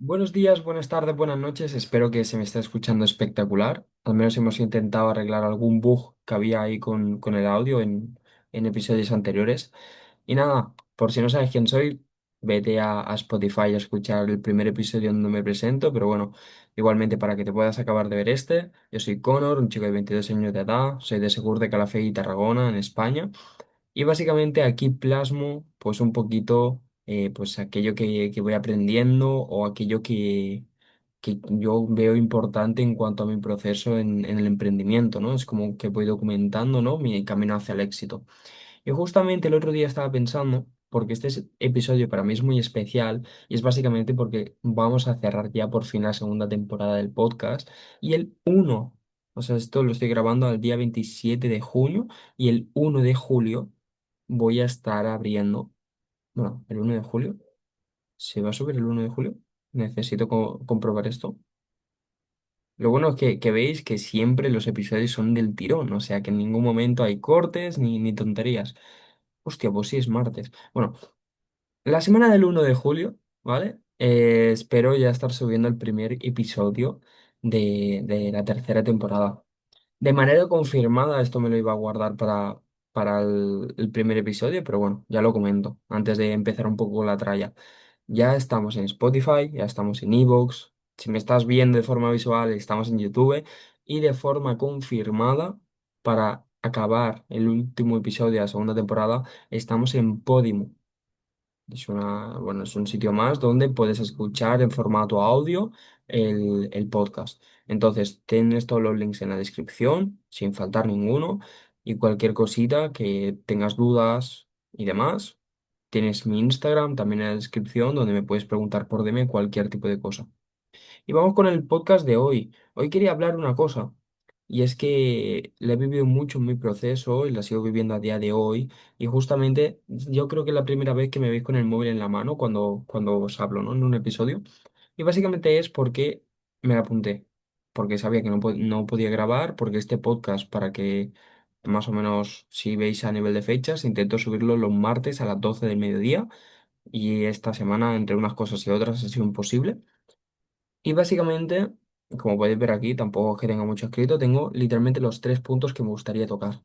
Buenos días, buenas tardes, buenas noches. Espero que se me esté escuchando espectacular. Al menos hemos intentado arreglar algún bug que había ahí con el audio en episodios anteriores. Y nada, por si no sabes quién soy, vete a Spotify a escuchar el primer episodio donde me presento. Pero bueno, igualmente para que te puedas acabar de ver este, yo soy Connor, un chico de 22 años de edad, soy de Segur de Calafell y Tarragona, en España. Y básicamente aquí plasmo pues un poquito pues aquello que voy aprendiendo o aquello que yo veo importante en cuanto a mi proceso en el emprendimiento, ¿no? Es como que voy documentando, ¿no? Mi camino hacia el éxito. Y justamente el otro día estaba pensando, porque episodio para mí es muy especial y es básicamente porque vamos a cerrar ya por fin la segunda temporada del podcast y el uno, o sea, esto lo estoy grabando al día 27 de junio y el 1 de julio voy a estar abriendo, bueno, el 1 de julio, ¿se va a subir el 1 de julio? Necesito comprobar esto. Lo bueno es que veis que siempre los episodios son del tirón, o sea que en ningún momento hay cortes ni tonterías. Hostia, pues sí es martes. Bueno, la semana del 1 de julio, ¿vale? Espero ya estar subiendo el primer episodio de la tercera temporada. De manera confirmada, esto me lo iba a guardar para el primer episodio, pero bueno, ya lo comento antes de empezar un poco la tralla. Ya estamos en Spotify, ya estamos en Evox. Si me estás viendo de forma visual, estamos en YouTube. Y de forma confirmada, para acabar el último episodio de la segunda temporada, estamos en Podimo. Bueno, es un sitio más donde puedes escuchar en formato audio el podcast. Entonces, tienes todos los links en la descripción, sin faltar ninguno, y cualquier cosita que tengas dudas y demás. Tienes mi Instagram también en la descripción, donde me puedes preguntar por DM cualquier tipo de cosa. Y vamos con el podcast de hoy. Hoy quería hablar una cosa, y es que la he vivido mucho en mi proceso y la sigo viviendo a día de hoy. Y justamente yo creo que es la primera vez que me veis con el móvil en la mano cuando os hablo, ¿no? En un episodio. Y básicamente es porque me la apunté, porque sabía que no podía grabar, porque este podcast, para que más o menos si veis a nivel de fechas, intento subirlo los martes a las 12 del mediodía. Y esta semana, entre unas cosas y otras, ha sido imposible. Y básicamente, como podéis ver aquí, tampoco es que tenga mucho escrito, tengo literalmente los tres puntos que me gustaría tocar.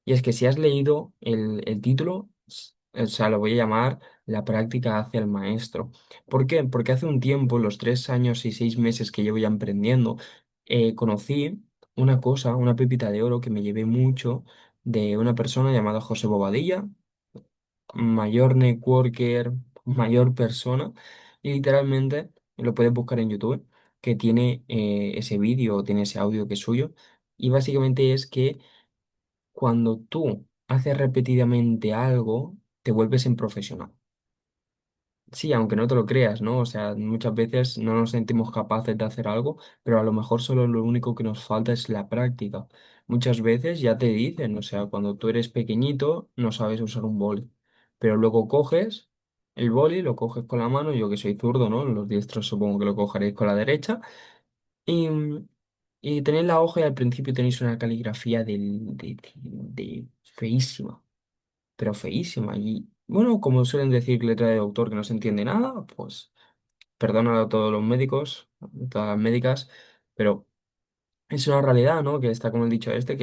Y es que si has leído el título, o sea, lo voy a llamar La práctica hacia el maestro. ¿Por qué? Porque hace un tiempo, los 3 años y 6 meses que llevo ya emprendiendo, conocí una cosa, una pepita de oro que me llevé mucho de una persona llamada José Bobadilla, mayor networker, mayor persona, y literalmente lo puedes buscar en YouTube, que tiene ese vídeo, tiene ese audio que es suyo, y básicamente es que cuando tú haces repetidamente algo, te vuelves en profesional. Sí, aunque no te lo creas, ¿no? O sea, muchas veces no nos sentimos capaces de hacer algo, pero a lo mejor solo lo único que nos falta es la práctica. Muchas veces ya te dicen, o sea, cuando tú eres pequeñito no sabes usar un boli, pero luego coges el boli, lo coges con la mano, yo que soy zurdo, ¿no? Los diestros supongo que lo cogeréis con la derecha, y, y tenéis la hoja y al principio tenéis una caligrafía de feísima, pero feísima. Y bueno, como suelen decir letra de doctor que no se entiende nada, pues perdona a todos los médicos, a todas las médicas, pero es una realidad, ¿no? Que está como el dicho este,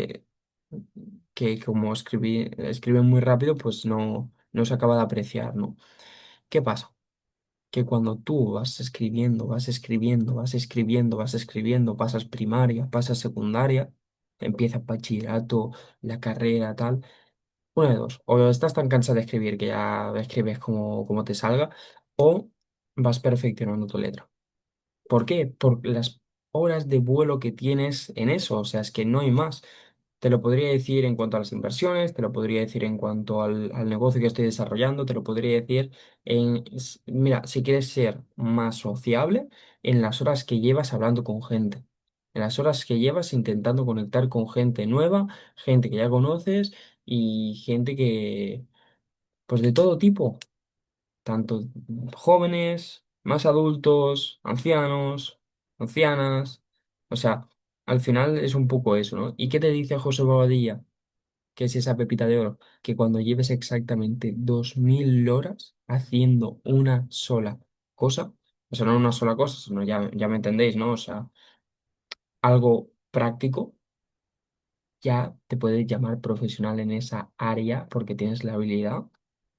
que como escriben muy rápido, pues no se acaba de apreciar, ¿no? ¿Qué pasa? Que cuando tú vas escribiendo, vas escribiendo, vas escribiendo, vas escribiendo, pasas primaria, pasas secundaria, empiezas bachillerato, la carrera, tal. Una de dos, o estás tan cansado de escribir que ya escribes como te salga, o vas perfeccionando tu letra. ¿Por qué? Por las horas de vuelo que tienes en eso, o sea, es que no hay más. Te lo podría decir en cuanto a las inversiones, te lo podría decir en cuanto al negocio que estoy desarrollando, te lo podría decir mira, si quieres ser más sociable, en las horas que llevas hablando con gente, en las horas que llevas intentando conectar con gente nueva, gente que ya conoces y gente pues de todo tipo, tanto jóvenes, más adultos, ancianos, ancianas, o sea, al final es un poco eso, ¿no? ¿Y qué te dice José Bobadilla? Que es esa pepita de oro, que cuando lleves exactamente 2000 horas haciendo una sola cosa, O sea, no una sola cosa, sino ya me entendéis, ¿no? O sea, algo práctico, ya te puedes llamar profesional en esa área porque tienes la habilidad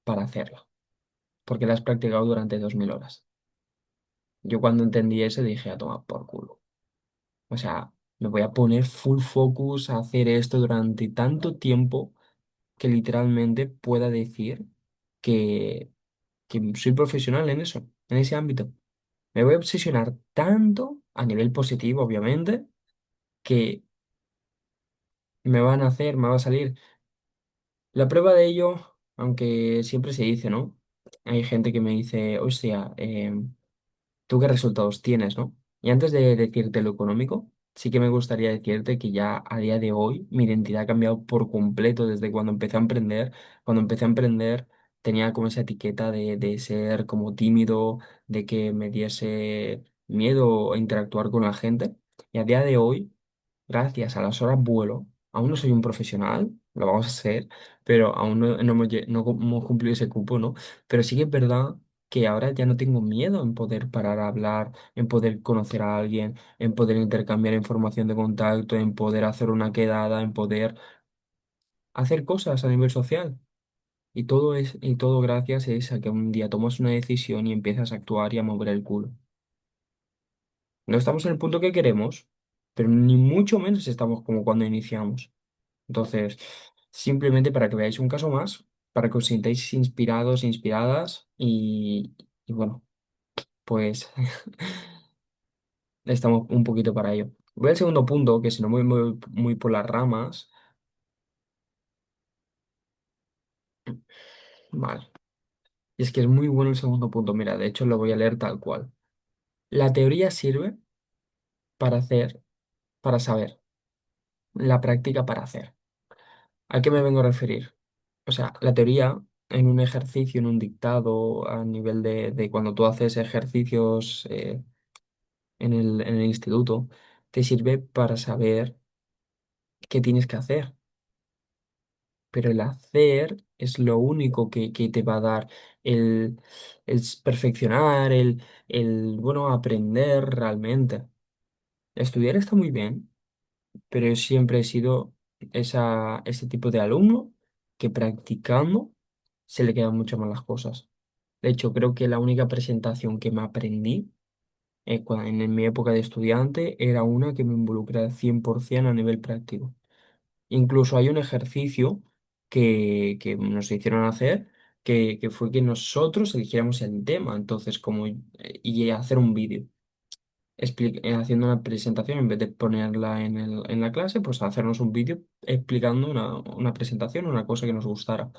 para hacerlo, porque la has practicado durante 2000 horas. Yo cuando entendí eso dije, a tomar por culo. O sea, me voy a poner full focus a hacer esto durante tanto tiempo que literalmente pueda decir que, que soy profesional en eso, en ese ámbito. Me voy a obsesionar tanto, a nivel positivo, obviamente, que me va a salir. La prueba de ello, aunque siempre se dice, ¿no? Hay gente que me dice, hostia, ¿tú qué resultados tienes, no? Y antes de decirte lo económico, sí que me gustaría decirte que ya a día de hoy mi identidad ha cambiado por completo desde cuando empecé a emprender. Cuando empecé a emprender tenía como esa etiqueta de ser como tímido, de que me diese miedo interactuar con la gente. Y a día de hoy, gracias a las horas vuelo, aún no soy un profesional, lo vamos a ser, pero aún no hemos cumplido ese cupo, ¿no? Pero sí que es verdad que ahora ya no tengo miedo en poder parar a hablar, en poder conocer a alguien, en poder intercambiar información de contacto, en poder hacer una quedada, en poder hacer cosas a nivel social. Y todo gracias es a que un día tomas una decisión y empiezas a actuar y a mover el culo. No estamos en el punto que queremos, pero ni mucho menos estamos como cuando iniciamos. Entonces, simplemente para que veáis un caso más, para que os sintáis inspirados, inspiradas y bueno, pues estamos un poquito para ello. Voy al segundo punto, que si no muy por las ramas, vale. Y es que es muy bueno el segundo punto. Mira, de hecho lo voy a leer tal cual. La teoría sirve para hacer, para saber. La práctica para hacer. ¿A qué me vengo a referir? O sea, la teoría en un ejercicio, en un dictado, a nivel de cuando tú haces ejercicios en el instituto, te sirve para saber qué tienes que hacer. Pero el hacer es lo único que te va a dar perfeccionar, bueno, aprender realmente. Estudiar está muy bien, pero yo siempre he sido ese tipo de alumno que practicando se le quedan mucho más las cosas. De hecho, creo que la única presentación que me aprendí en mi época de estudiante era una que me involucra 100% a nivel práctico. Incluso hay un ejercicio que nos hicieron hacer, que fue que nosotros eligiéramos el tema, entonces, y hacer un vídeo. Haciendo una presentación, en vez de ponerla en la clase, pues hacernos un vídeo explicando una presentación, una cosa que nos gustara.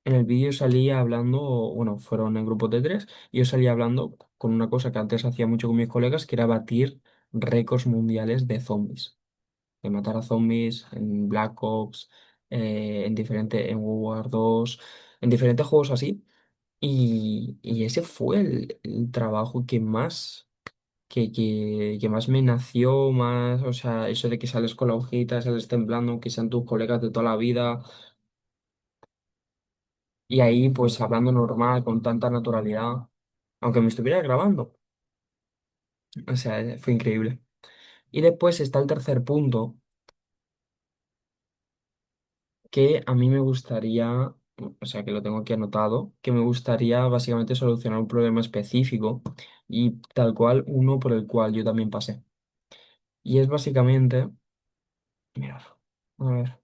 En el vídeo salía hablando, bueno, fueron en grupos de tres, y yo salía hablando con una cosa que antes hacía mucho con mis colegas, que era batir récords mundiales de zombies. De matar a zombies en Black Ops, en World War 2, en diferentes juegos así. Y ese fue el trabajo que más me nació, más, o sea, eso de que sales con la hojita, sales temblando, que sean tus colegas de toda la vida, y ahí pues hablando normal, con tanta naturalidad, aunque me estuviera grabando. O sea, fue increíble. Y después está el tercer punto, que a mí me gustaría, o sea, que lo tengo aquí anotado, que me gustaría básicamente solucionar un problema específico y tal cual uno por el cual yo también pasé. Y es básicamente, mirad, a ver,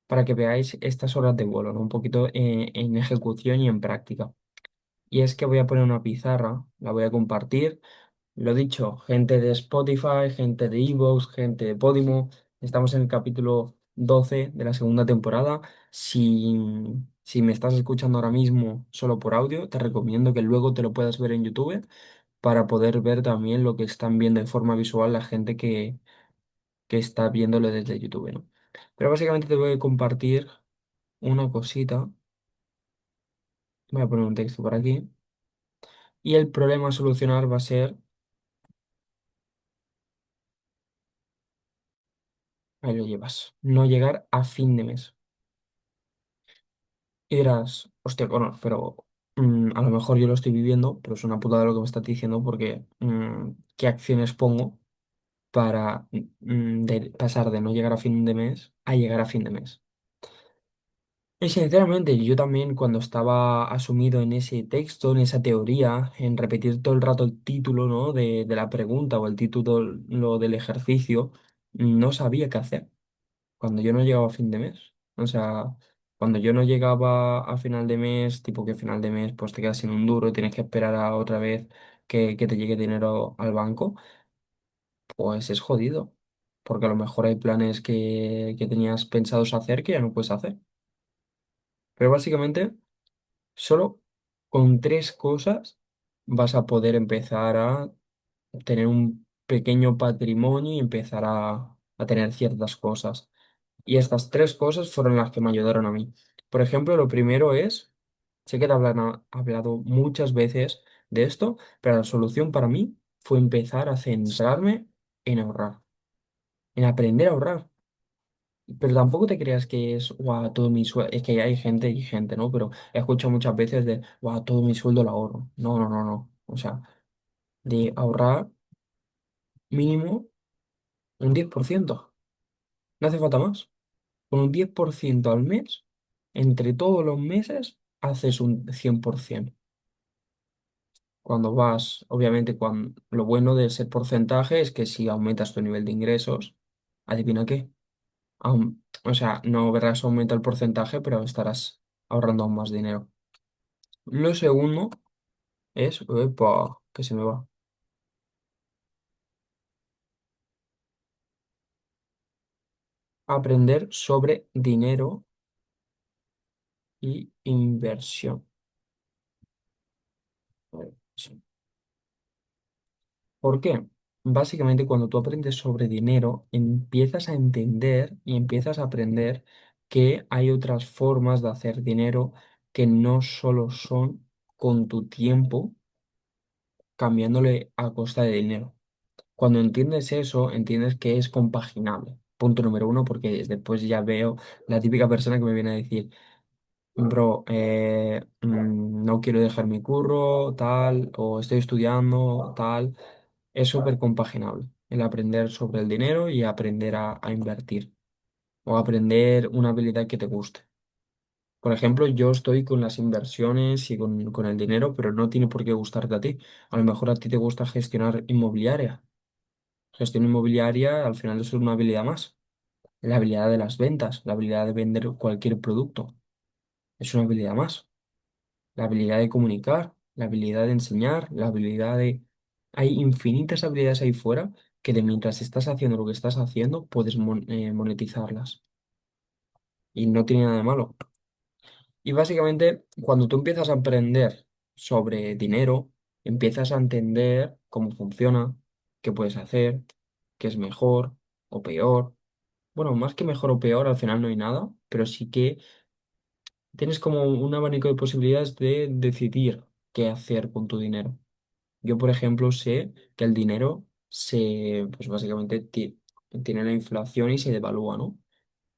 para que veáis estas horas de vuelo, ¿no? Un poquito en ejecución y en práctica. Y es que voy a poner una pizarra, la voy a compartir. Lo dicho, gente de Spotify, gente de Evox, gente de Podimo. Estamos en el capítulo 12 de la segunda temporada. Si me estás escuchando ahora mismo solo por audio, te recomiendo que luego te lo puedas ver en YouTube para poder ver también lo que están viendo de forma visual la gente que está viéndolo desde YouTube, ¿no? Pero básicamente te voy a compartir una cosita. Voy a poner un texto por aquí. Y el problema a solucionar va a ser, ahí lo llevas, no llegar a fin de mes. Y dirás, hostia, Conor, pero A lo mejor yo lo estoy viviendo, pero es una putada lo que me estás diciendo porque ¿qué acciones pongo para pasar de no llegar a fin de mes a llegar a fin de mes? Y sinceramente, yo también cuando estaba asumido en ese texto, en esa teoría, en repetir todo el rato el título, ¿no? de la pregunta o el título lo del ejercicio, no sabía qué hacer cuando yo no llegaba a fin de mes. O sea, cuando yo no llegaba a final de mes, tipo que final de mes pues te quedas sin un duro y tienes que esperar a otra vez que te llegue dinero al banco, pues es jodido. Porque a lo mejor hay planes que tenías pensados hacer que ya no puedes hacer. Pero básicamente, solo con tres cosas vas a poder empezar a tener un pequeño patrimonio y empezar a tener ciertas cosas. Y estas tres cosas fueron las que me ayudaron a mí. Por ejemplo, lo primero es, sé que te hablado muchas veces de esto, pero la solución para mí fue empezar a centrarme en ahorrar, en aprender a ahorrar. Pero tampoco te creas que es, guau, todo mi sueldo, es que hay gente y gente, ¿no? Pero he escuchado muchas veces de, guau, todo mi sueldo lo ahorro. No, no, no, no. O sea, de ahorrar mínimo un 10%. No hace falta más. Con un 10% al mes, entre todos los meses, haces un 100%. Cuando vas, obviamente, lo bueno de ese porcentaje es que si aumentas tu nivel de ingresos, adivina qué. O sea, no verás aumenta el porcentaje, pero estarás ahorrando aún más dinero. Lo segundo es, epa, que se me va, aprender sobre dinero y inversión. Sí. ¿Por qué? Básicamente cuando tú aprendes sobre dinero, empiezas a entender y empiezas a aprender que hay otras formas de hacer dinero que no solo son con tu tiempo cambiándole a costa de dinero. Cuando entiendes eso, entiendes que es compaginable. Punto número uno, porque después ya veo la típica persona que me viene a decir, bro, no quiero dejar mi curro, tal, o estoy estudiando, tal. Es súper compaginable el aprender sobre el dinero y aprender a invertir o aprender una habilidad que te guste. Por ejemplo, yo estoy con las inversiones y con el dinero, pero no tiene por qué gustarte a ti. A lo mejor a ti te gusta gestionar inmobiliaria. Gestión inmobiliaria al final es una habilidad más. La habilidad de las ventas, la habilidad de vender cualquier producto. Es una habilidad más. La habilidad de comunicar, la habilidad de enseñar, la habilidad de... Hay infinitas habilidades ahí fuera que de mientras estás haciendo lo que estás haciendo, puedes monetizarlas. Y no tiene nada de malo. Y básicamente, cuando tú empiezas a aprender sobre dinero, empiezas a entender cómo funciona, qué puedes hacer, qué es mejor o peor. Bueno, más que mejor o peor, al final no hay nada, pero sí que tienes como un abanico de posibilidades de decidir qué hacer con tu dinero. Yo, por ejemplo, sé que el dinero pues básicamente tiene la inflación y se devalúa, ¿no?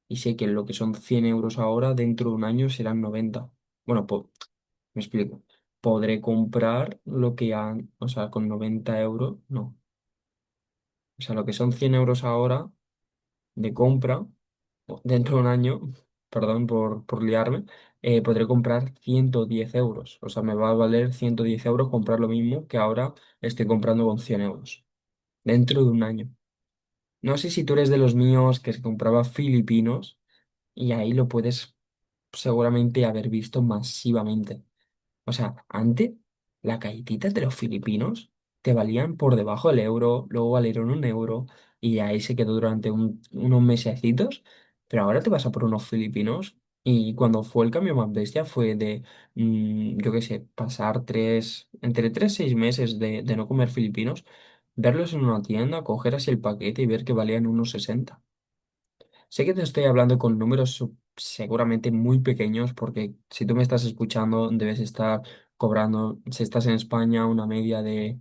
Y sé que lo que son 100 euros ahora, dentro de un año serán 90. Bueno, me explico. Podré comprar lo que han, o sea, con 90 euros, no. O sea, lo que son 100 euros ahora de compra, dentro de un año, perdón por liarme, podré comprar 110 euros. O sea, me va a valer 110 euros comprar lo mismo que ahora estoy comprando con 100 euros. Dentro de un año. No sé si tú eres de los míos que se compraba filipinos y ahí lo puedes seguramente haber visto masivamente. O sea, antes las galletitas de los filipinos te valían por debajo del euro, luego valieron un euro y ahí se quedó durante unos mesecitos, pero ahora te vas a por unos filipinos y cuando fue el cambio más bestia fue de, yo qué sé, pasar entre 3 y 6 meses de no comer filipinos, verlos en una tienda, coger así el paquete y ver que valían unos 60. Sé que te estoy hablando con números seguramente muy pequeños porque si tú me estás escuchando debes estar cobrando, si estás en España, una media de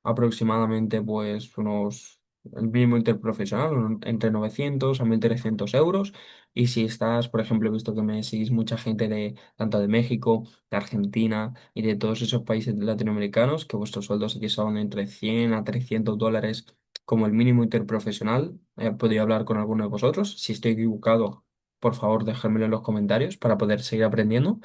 aproximadamente pues unos... el mínimo interprofesional, entre 900 a 1.300 euros. Y si estás, por ejemplo, he visto que me seguís mucha gente de tanto de México, de Argentina y de todos esos países latinoamericanos, que vuestros sueldos aquí son entre 100 a 300 dólares como el mínimo interprofesional. He podido hablar con alguno de vosotros. Si estoy equivocado, por favor, dejármelo en los comentarios para poder seguir aprendiendo.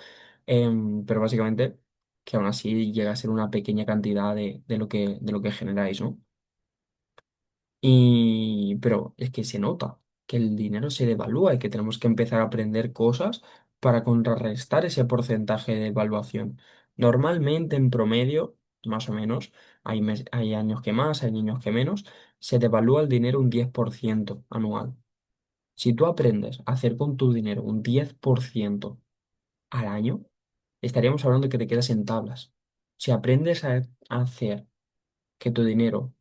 Pero básicamente que aún así llega a ser una pequeña cantidad de lo que generáis, ¿no? Pero es que se nota que el dinero se devalúa y que tenemos que empezar a aprender cosas para contrarrestar ese porcentaje de devaluación. Normalmente, en promedio, más o menos, hay años que más, hay años que menos, se devalúa el dinero un 10% anual. Si tú aprendes a hacer con tu dinero un 10% al año, estaríamos hablando de que te quedas en tablas. Si aprendes a hacer que tu dinero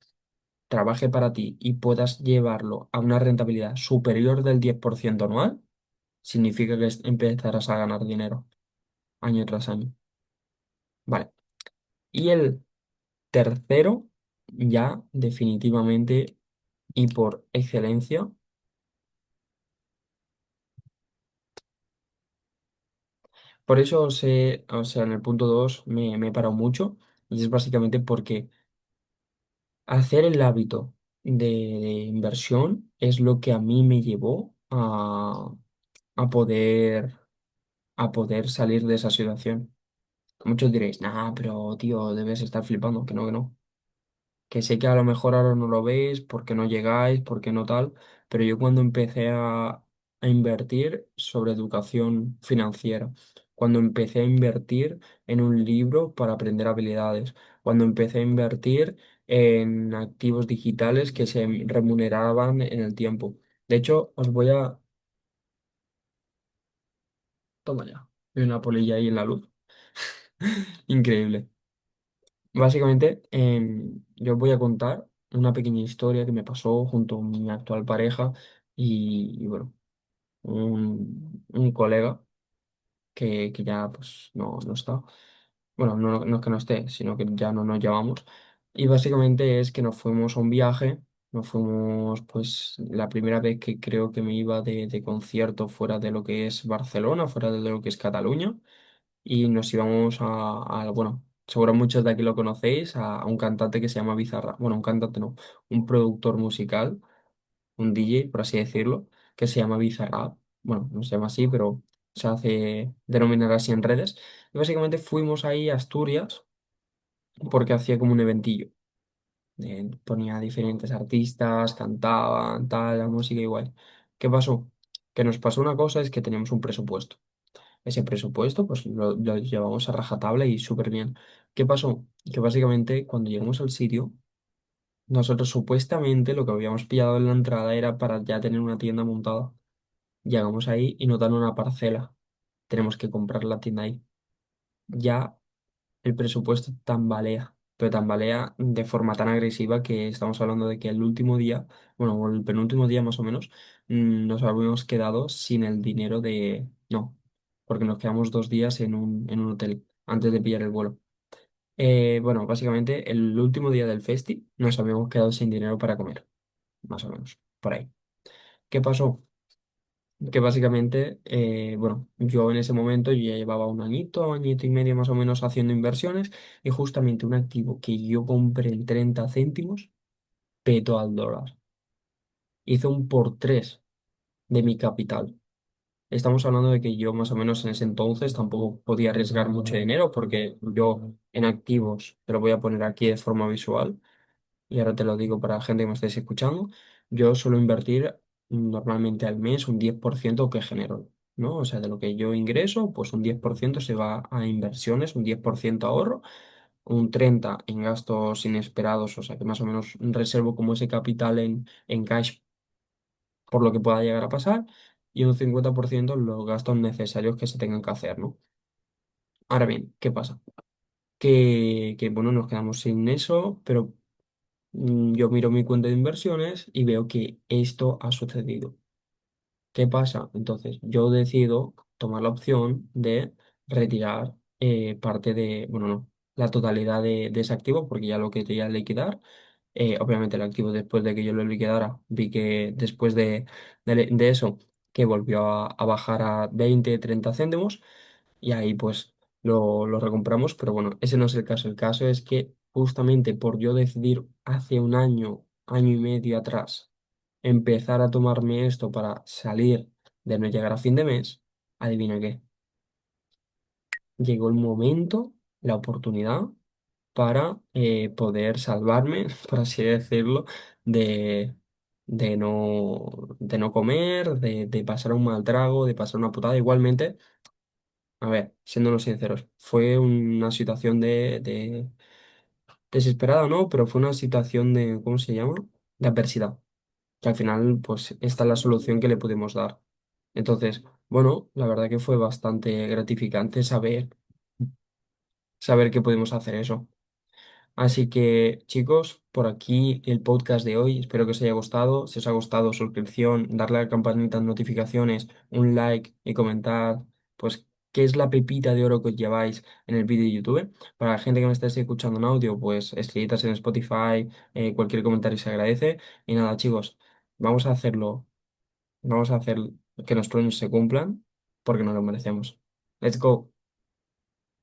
trabaje para ti y puedas llevarlo a una rentabilidad superior del 10% anual, significa que empezarás a ganar dinero año tras año. Vale. Y el tercero, ya definitivamente y por excelencia, por eso o sea, en el punto 2 me he parado mucho y es básicamente porque hacer el hábito de inversión es lo que a mí me llevó a poder, a poder salir de esa situación. Muchos diréis, nah, pero tío, debes estar flipando, que no, que no. Que sé que a lo mejor ahora no lo veis, porque no llegáis, porque no tal, pero yo cuando empecé a invertir sobre educación financiera, cuando empecé a invertir en un libro para aprender habilidades, cuando empecé a invertir en activos digitales que se remuneraban en el tiempo. De hecho, os voy a... Toma ya. Hay una polilla ahí en la luz. Increíble. Básicamente, yo os voy a contar una pequeña historia que me pasó junto a mi actual pareja y, bueno, un colega que ya pues no está. Bueno, no es que no esté, sino que ya no nos llevamos. Y básicamente es que nos fuimos a un viaje, nos fuimos pues la primera vez que creo que me iba de concierto fuera de lo que es Barcelona, fuera de lo que es Cataluña y nos íbamos bueno, seguro muchos de aquí lo conocéis, a un cantante que se llama Bizarra. Bueno, un cantante no, un productor musical, un DJ, por así decirlo, que se llama Bizarrap. Bueno, no se llama así, pero se hace denominar así en redes. Y básicamente fuimos ahí a Asturias porque hacía como un eventillo. Ponía diferentes artistas, cantaban, tal, la música igual. ¿Qué pasó? Que nos pasó una cosa, es que teníamos un presupuesto. Ese presupuesto, pues lo llevamos a rajatabla y súper bien. ¿Qué pasó? Que básicamente cuando llegamos al sitio, nosotros supuestamente lo que habíamos pillado en la entrada era para ya tener una tienda montada. Llegamos ahí y nos dan una parcela. Tenemos que comprar la tienda ahí. Ya el presupuesto tambalea, pero tambalea de forma tan agresiva que estamos hablando de que el último día, bueno, o el penúltimo día más o menos, nos habíamos quedado sin el dinero de... No, porque nos quedamos 2 días en un hotel antes de pillar el vuelo. Bueno, básicamente el último día del festi nos habíamos quedado sin dinero para comer, más o menos, por ahí. ¿Qué pasó? Que básicamente, bueno, yo en ese momento yo ya llevaba un añito, añito y medio más o menos haciendo inversiones y justamente un activo que yo compré en 30 céntimos petó al dólar. Hizo un por tres de mi capital. Estamos hablando de que yo más o menos en ese entonces tampoco podía arriesgar mucho dinero porque yo en activos, te lo voy a poner aquí de forma visual, y ahora te lo digo para la gente que me estéis escuchando, yo suelo invertir normalmente al mes un 10% que genero, ¿no? O sea, de lo que yo ingreso, pues un 10% se va a inversiones, un 10% ahorro, un 30% en gastos inesperados, o sea, que más o menos reservo como ese capital en cash por lo que pueda llegar a pasar, y un 50% en los gastos necesarios que se tengan que hacer, ¿no? Ahora bien, ¿qué pasa? Bueno, nos quedamos sin eso, pero yo miro mi cuenta de inversiones y veo que esto ha sucedido. ¿Qué pasa? Entonces, yo decido tomar la opción de retirar parte de, bueno, no, la totalidad de ese activo, porque ya lo quería liquidar, Obviamente el activo después de que yo lo liquidara, vi que después de eso, que volvió a bajar a 20 30 céntimos y ahí pues lo recompramos, pero bueno, ese no es el caso. El caso es que justamente por yo decidir hace un año, año y medio atrás, empezar a tomarme esto para salir de no llegar a fin de mes, adivina qué, llegó el momento, la oportunidad para poder salvarme, por así decirlo, de, de no comer, de pasar un mal trago, de pasar una putada. Igualmente, a ver, siéndonos sinceros, fue una situación de desesperada, ¿no? Pero fue una situación de, ¿cómo se llama? De adversidad, que al final, pues, esta es la solución que le pudimos dar. Entonces, bueno, la verdad que fue bastante gratificante saber que pudimos hacer eso. Así que, chicos, por aquí el podcast de hoy. Espero que os haya gustado. Si os ha gustado, suscripción, darle a la campanita de notificaciones, un like y comentar, pues, qué es la pepita de oro que os lleváis en el vídeo de YouTube. Para la gente que me estáis escuchando en audio, pues, estrellitas en Spotify, cualquier comentario se agradece. Y nada, chicos, vamos a hacerlo. Vamos a hacer que los sueños se cumplan porque nos lo merecemos. Let's go.